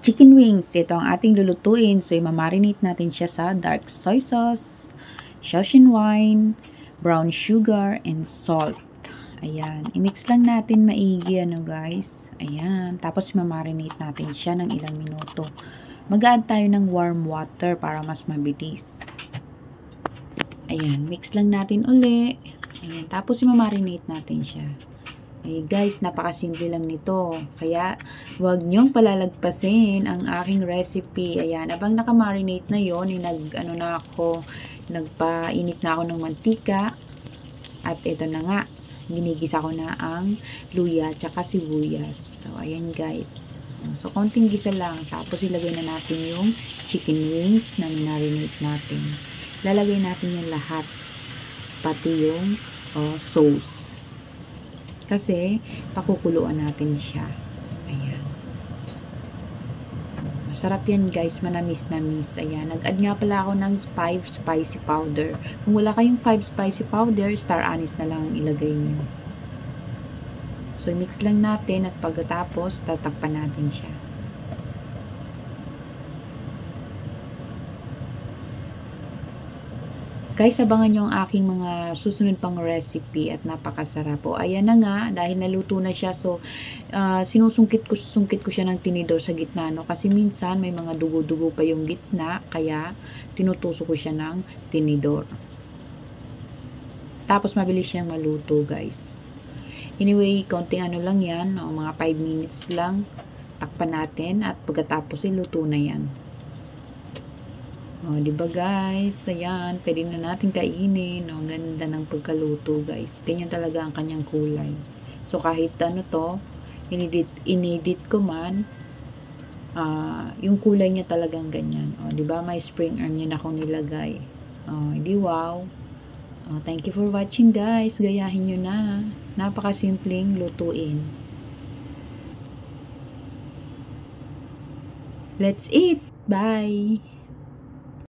chicken wings. Ito ang ating lulutuin. So, imamarinate natin siya sa dark soy sauce, Shaoxing wine, brown sugar, and salt. Ayan. I-mix lang natin maigi, guys. Ayan. Tapos, imamarinate natin siya ng ilang minuto. Mag-add tayo ng warm water para mas mabilis. Ayan. Mix lang natin uli. Ayan. Tapos, imamarinate natin siya. Ay guys, napakasimple lang nito. Kaya, huwag nyong palalagpasin ang aking recipe. Ayan, abang nakamarinate na yon, nagpainit na ako ng mantika. At ito na nga, ginigisa ko na ang luya tsaka sibuyas. So, ayan guys. So, konting gisa lang. Tapos, ilagay na natin yung chicken wings na marinate natin. Lalagay natin yung lahat. Pati yung sauce. Kasi, pakukuluan natin siya. Ayan. Masarap yan guys, manamis-namis. Ayan, nag-add nga pala ako ng 5 spicy powder. Kung wala kayong 5 spicy powder, star anise na lang ang ilagay nyo. So, mix lang natin at pagkatapos, tatakpan natin siya. Guys, abangan nyo ang aking mga susunod pang recipe at napakasarap po. Ayan na nga, dahil naluto na siya. So, sungkit ko siya ng tinidor sa gitna. No? Kasi minsan may mga dugo-dugo pa yung gitna. Kaya, tinutusok ko siya ng tinidor. Tapos, mabilis siyang maluto, guys. Anyway, konting lang yan. No? Mga 5 minutes lang. Takpan natin at pagkatapos, luto na yan. Oh, 'di ba guys? Ayan, pwede na natin kainin. Oh, ganda ng pagkaluto, guys. Ganyan talaga ang kanyang kulay. So kahit inedit ko man, yung kulay niya talagang ganyan. Oh, 'di ba? May spring onion akong nilagay. Oh, di wow. Oh, thank you for watching, guys. Gayahin niyo na. Napakasimpleng lutuin. Let's eat. Bye.